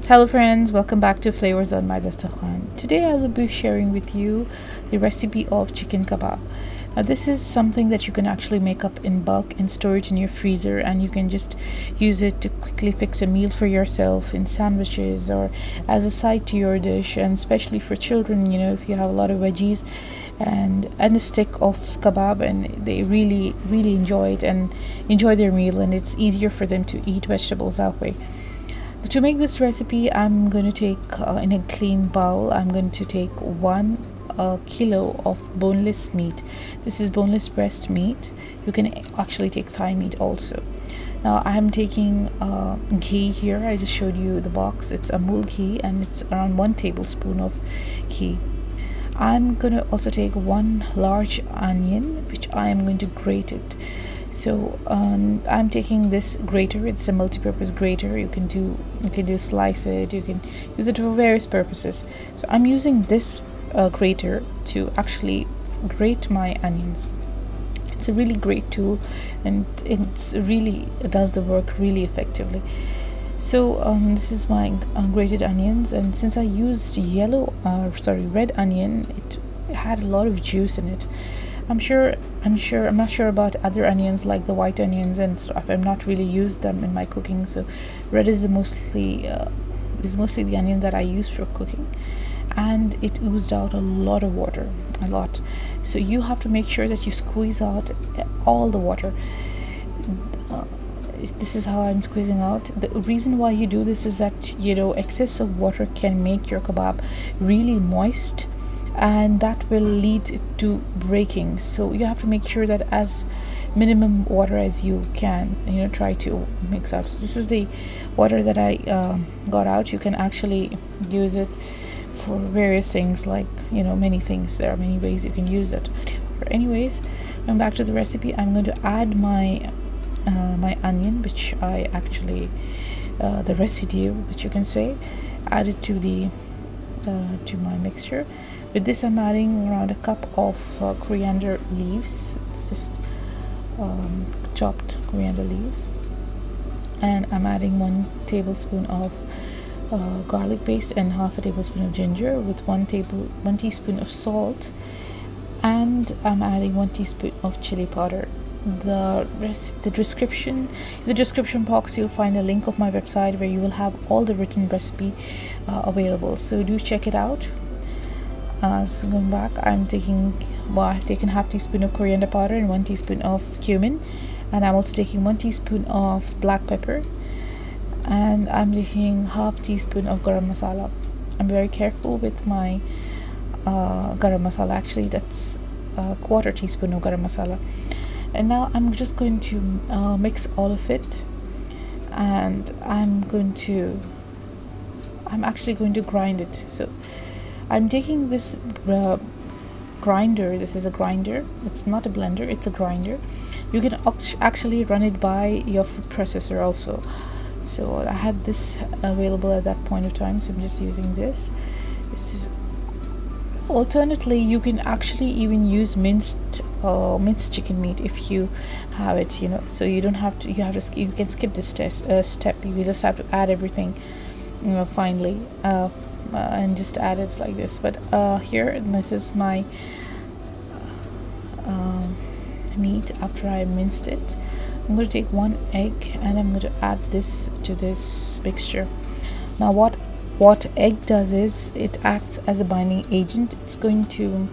Hello friends, welcome back to Flavors on My Dastakhan. Today I will be sharing with you the recipe of chicken kebab. Now this is something that you can actually make up in bulk and store it in your freezer, and you can just use it to quickly fix a meal for yourself in sandwiches or as a side to your dish, and especially for children, if you have a lot of veggies and a stick of kebab and they really enjoy it and enjoy their meal, and it's easier for them to eat vegetables that way. To make this recipe, I'm going to take in a clean bowl, I'm going to take 1 kilo of boneless meat. This is boneless breast meat. You can actually take thigh meat also. Now I'm taking ghee here. I just showed you the box. It's Amul ghee and it's around 1 tablespoon of ghee. I'm going to also take 1 large onion, which I am going to grate it. So I'm taking this grater. It's a multi-purpose grater. You can do slice it, you can use it for various purposes. So I'm using this grater to actually grate my onions. It's a really great tool, and it does the work really effectively. So this is my grated onions, and since I used red onion, it had a lot of juice in it. I'm not sure about other onions like the white onions and stuff. I've not really used them in my cooking, so red is mostly the onion that I use for cooking, and it oozed out a lot of water, a lot. So you have to make sure that you squeeze out all the water. This is how I'm squeezing out. The reason why you do this is that excess of water can make your kebab really moist, and that will lead to breaking. So you have to make sure that as minimum water as you can, try to mix out. So this is the water that I got out. You can actually use it for various things, like many things. There are many ways you can use it. But anyways, going back to the recipe, I'm going to add my onion, which I actually the residue, which you can say, add it to my mixture. With this, I'm adding around a cup of coriander leaves. It's just chopped coriander leaves, and I'm adding 1 tablespoon of garlic paste and half a tablespoon of ginger, with 1 teaspoon of salt, and I'm adding 1 teaspoon of chili powder. The description box, you'll find a link of my website where you will have all the written recipe available, so do check it out. So going back, I've taken half teaspoon of coriander powder and 1 teaspoon of cumin, and I'm also taking 1 teaspoon of black pepper, and I'm taking half teaspoon of garam masala. I'm very careful with my garam masala. Actually, that's a quarter teaspoon of garam masala. And now I'm just going to mix all of it, and I'm actually going to grind it. So I'm taking this grinder. This is a grinder. It's not a blender, it's a grinder. You can actually run it by your food processor also. So I had this available at that point of time, so I'm just using this. Alternately, you can actually even use minced chicken meat if you have it, so you don't have to, you can skip this step. You just have to add everything finally, and just add it like this. But here, this is my meat after I minced it. I'm going to take 1 egg and I'm going to add this to this mixture. Now what egg does is it acts as a binding agent. It's going to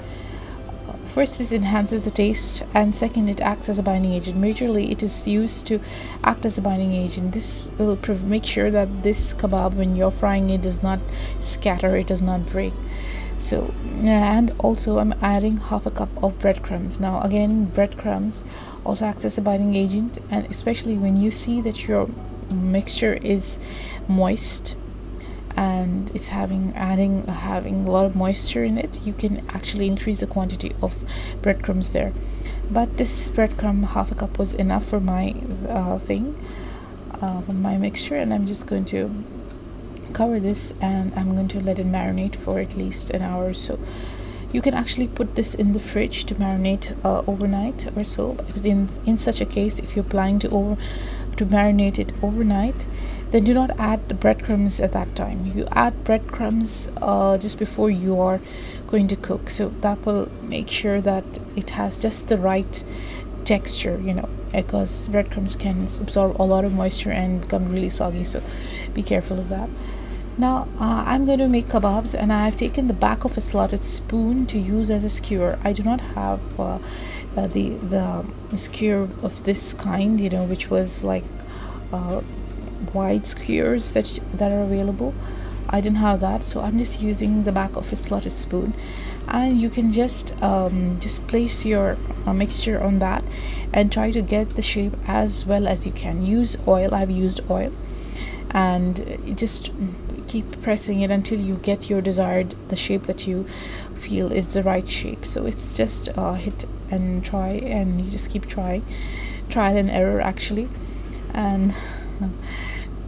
first, it enhances the taste, and second, it acts as a binding agent. Majorly, it is used to act as a binding agent. This will make sure that this kebab, when you're frying it, does not scatter, it does not break. So, and also I'm adding half a cup of breadcrumbs. Now again, breadcrumbs also acts as a binding agent, and especially when you see that your mixture is moist and it's having a lot of moisture in it, you can actually increase the quantity of breadcrumbs there. But this breadcrumb, half a cup, was enough for my my mixture, and I'm just going to cover this and I'm going to let it marinate for at least an hour or so. You can actually put this in the fridge to marinate overnight or so. But in such a case, if you're planning to marinate it overnight, then do not add the breadcrumbs at that time. You add breadcrumbs just before you are going to cook, so that will make sure that it has just the right texture, because breadcrumbs can absorb a lot of moisture and become really soggy, so be careful of that. Now I'm going to make kebabs, and I've taken the back of a slotted spoon to use as a skewer. I do not have the skewer of this kind, which was like wide skewers that are available. I didn't have that, so I'm just using the back of a slotted spoon, and you can just place your mixture on that and try to get the shape as well as you can. Use oil. I've used oil, and just keep pressing it until you get your the shape that you feel is the right shape. So it's just hit and try, and you just keep trying, trial and error actually, and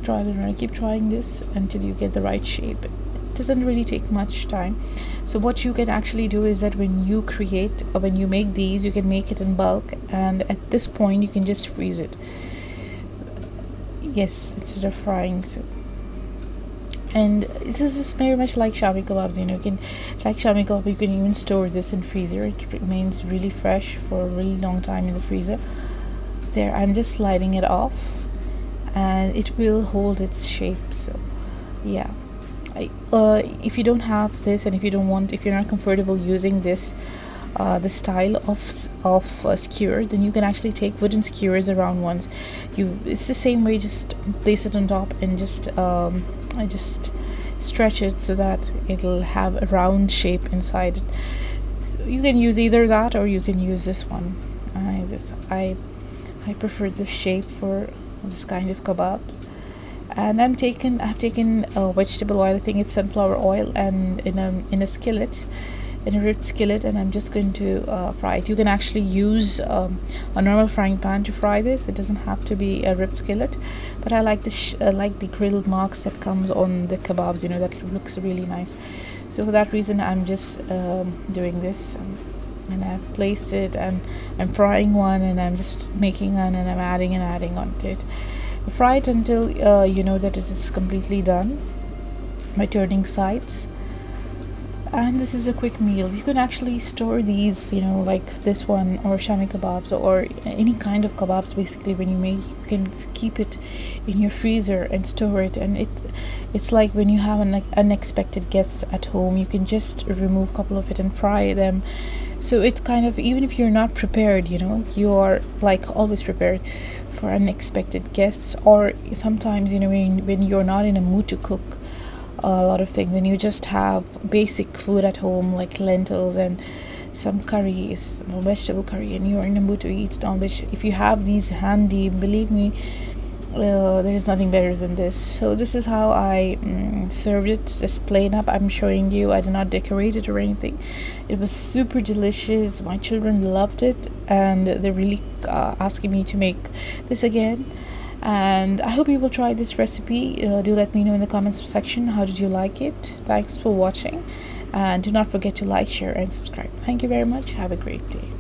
trial and error. Keep trying this until you get the right shape. It doesn't really take much time. So what you can actually do is that when you make these, you can make it in bulk, and at this point you can just freeze it. Yes, instead of frying. So, and this is very much like shami kebabs. You can, like shami kebab, you can even store this in freezer. It remains really fresh for a really long time in the freezer. There, I'm just sliding it off, and it will hold its shape. So yeah, if you don't have this, and if you're not comfortable using this the style of skewer, then you can actually take wooden skewers, around ones. It's the same way. Just place it on top and just I just stretch it so that it'll have a round shape inside it. So you can use either that, or you can use this one. I prefer this shape for this kind of kebabs. And I've taken vegetable oil. I think it's sunflower oil, and in a skillet, in a ribbed skillet, and I'm just going to fry it. You can actually use a normal frying pan to fry this. It doesn't have to be a ribbed skillet, but I like the grilled marks that comes on the kebabs. That looks really nice. So for that reason, I'm just doing this. And I've placed it, and I'm frying one, and I'm just making one, and I'm adding onto it. Fry it until you know that it is completely done by turning sides. And this is a quick meal. You can actually store these, like this one, or shami kebabs, or any kind of kebabs. Basically, when you make, you can keep it in your freezer and store it. And it's like when you have an unexpected guests at home, you can just remove a couple of it and fry them. So it's kind of, even if you're not prepared, you are like always prepared for unexpected guests. Or sometimes, when you're not in a mood to cook a lot of things, and you just have basic food at home, like lentils and some curries, vegetable curry, and you're in a mood to eat non-veg. If you have these handy, believe me, there's nothing better than this. So this is how I served it, just plain up. I'm showing you. I did not decorate it or anything. It was super delicious. My children loved it, and they're really asking me to make this again. And I hope you will try this recipe. Do let me know in the comments section, how did you like it. Thanks for watching, and do not forget to like, share, and subscribe. Thank you very much. Have a great day.